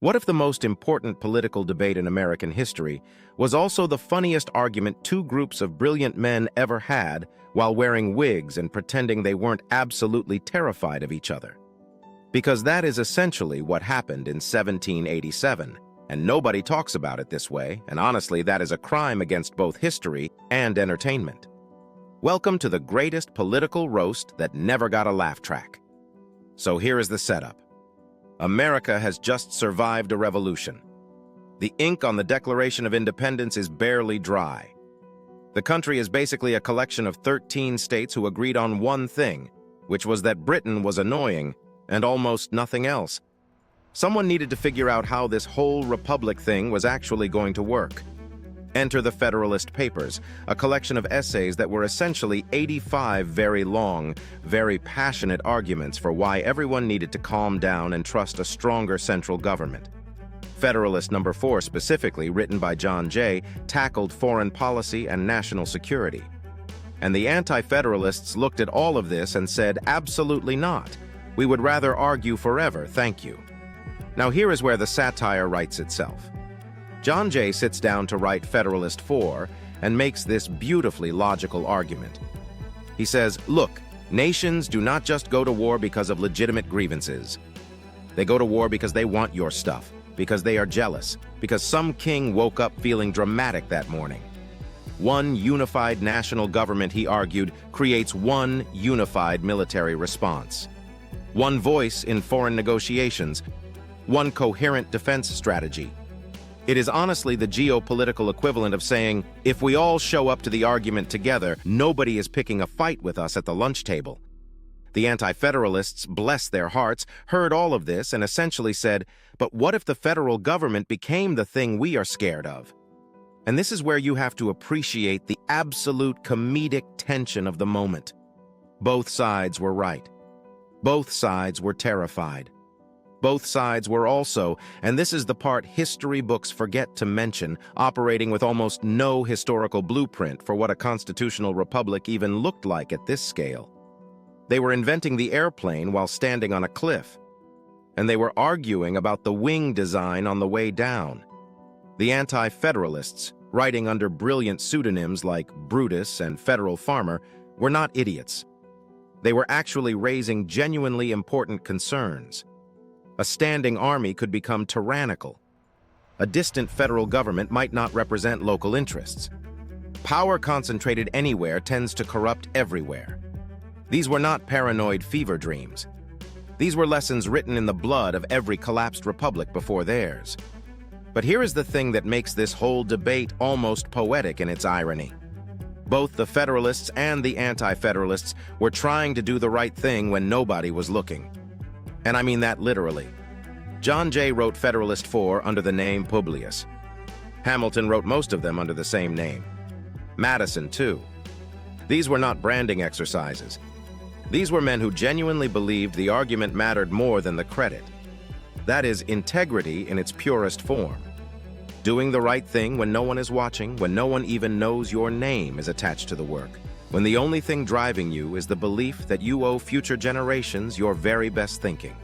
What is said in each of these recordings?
What if the most important political debate in American history was also the funniest argument two groups of brilliant men ever had while wearing wigs and pretending they weren't absolutely terrified of each other? Because that is essentially what happened in 1787, and nobody talks about it this way, and honestly, that is a crime against both history and entertainment. Welcome to the greatest political roast that never got a laugh track. So here is the setup. America has just survived a revolution. The ink on the Declaration of Independence is barely dry. The country is basically a collection of 13 states who agreed on one thing, which was that Britain was annoying and almost nothing else. Someone needed to figure out how this whole republic thing was actually going to work. Enter the Federalist Papers, a collection of essays that were essentially 85 very long, very passionate arguments for why everyone needed to calm down and trust a stronger central government. Federalist Number 4, specifically written by John Jay, tackled foreign policy and national security. And the Anti-Federalists looked at all of this and said, absolutely not. We would rather argue forever, thank you. Now here is where the satire writes itself. John Jay sits down to write Federalist 4 and makes this beautifully logical argument. He says, look, nations do not just go to war because of legitimate grievances. They go to war because they want your stuff, because they are jealous, because some king woke up feeling dramatic that morning. One unified national government, he argued, creates one unified military response. One voice in foreign negotiations, one coherent defense strategy. It is honestly the geopolitical equivalent of saying, if we all show up to the argument together, nobody is picking a fight with us at the lunch table. The Anti-Federalists, bless their hearts, heard all of this and essentially said, but what if the federal government became the thing we are scared of? And this is where you have to appreciate the absolute comedic tension of the moment. Both sides were right. Both sides were terrified. Both sides were also, and this is the part history books forget to mention, operating with almost no historical blueprint for what a constitutional republic even looked like at this scale. They were inventing the airplane while standing on a cliff, and they were arguing about the wing design on the way down. The Anti-Federalists, writing under brilliant pseudonyms like Brutus and Federal Farmer, were not idiots. They were actually raising genuinely important concerns. A standing army could become tyrannical. A distant federal government might not represent local interests. Power concentrated anywhere tends to corrupt everywhere. These were not paranoid fever dreams. These were lessons written in the blood of every collapsed republic before theirs. But here is the thing that makes this whole debate almost poetic in its irony. Both the Federalists and the Anti-Federalists were trying to do the right thing when nobody was looking. And I mean that literally. John Jay wrote Federalist 4 under the name Publius. Hamilton wrote most of them under the same name. Madison, too. These were not branding exercises. These were men who genuinely believed the argument mattered more than the credit. That is integrity in its purest form. Doing the right thing when no one is watching, when no one even knows your name is attached to the work. When the only thing driving you is the belief that you owe future generations your very best thinking.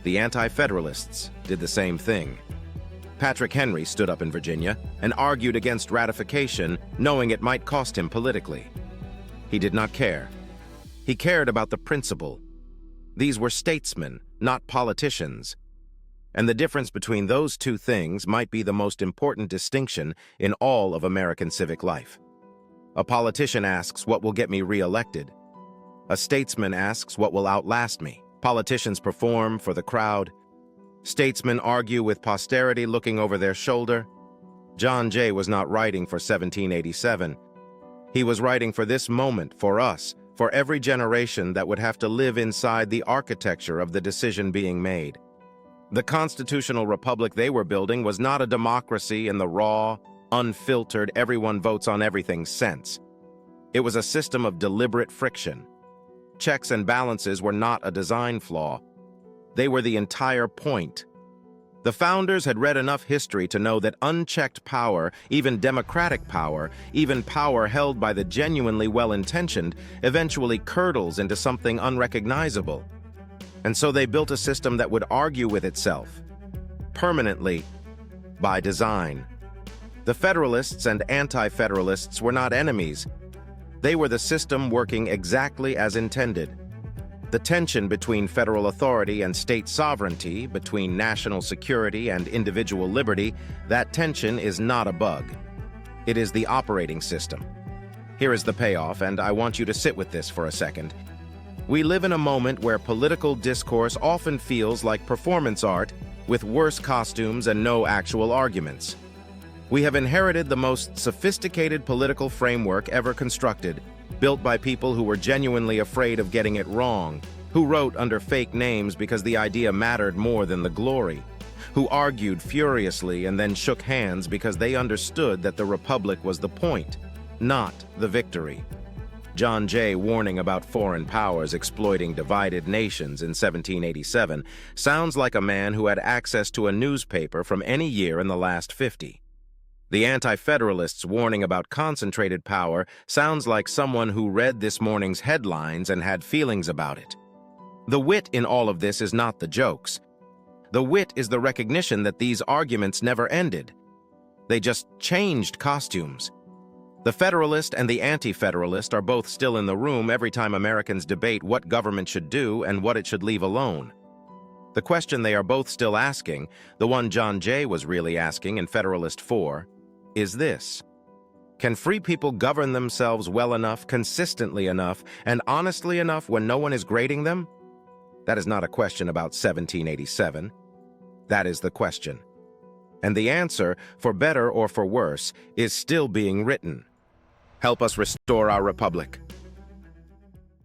The Anti-Federalists did the same thing. Patrick Henry stood up in Virginia and argued against ratification, knowing it might cost him politically. He did not care. He cared about the principle. These were statesmen, not politicians. And the difference between those two things might be the most important distinction in all of American civic life. A politician asks, what will get me re-elected? A statesman asks, what will outlast me? Politicians perform for the crowd. Statesmen argue with posterity looking over their shoulder. John Jay was not writing for 1787. He was writing for this moment, for us, for every generation that would have to live inside the architecture of the decision being made. The constitutional republic they were building was not a democracy in the raw, unfiltered, everyone votes on everything sense. It was a system of deliberate friction. Checks and balances were not a design flaw. They were the entire point. The founders had read enough history to know that unchecked power, even democratic power, even power held by the genuinely well-intentioned, eventually curdles into something unrecognizable. And so they built a system that would argue with itself. permanently, by design. The Federalists and Anti-Federalists were not enemies. They were the system working exactly as intended. The tension between federal authority and state sovereignty, between national security and individual liberty, that tension is not a bug. It is the operating system. Here is the payoff, and I want you to sit with this for a second. We live in a moment where political discourse often feels like performance art, with worse costumes and no actual arguments. We have inherited the most sophisticated political framework ever constructed, built by people who were genuinely afraid of getting it wrong, who wrote under fake names because the idea mattered more than the glory, who argued furiously and then shook hands because they understood that the republic was the point, not the victory. John Jay warning about foreign powers exploiting divided nations in 1787 sounds like a man who had access to a newspaper from any year in the last 50. The Anti-Federalists warning about concentrated power sounds like someone who read this morning's headlines and had feelings about it. The wit in all of this is not the jokes. The wit is the recognition that these arguments never ended. They just changed costumes. The Federalist and the Anti-Federalist are both still in the room every time Americans debate what government should do and what it should leave alone. The question they are both still asking, the one John Jay was really asking in Federalist 4, is this: can free people govern themselves well enough, consistently enough, and honestly enough when no one is grading them? That is not a question about 1787. That is the question. And the answer, for better or for worse, is still being written. Help us restore our republic.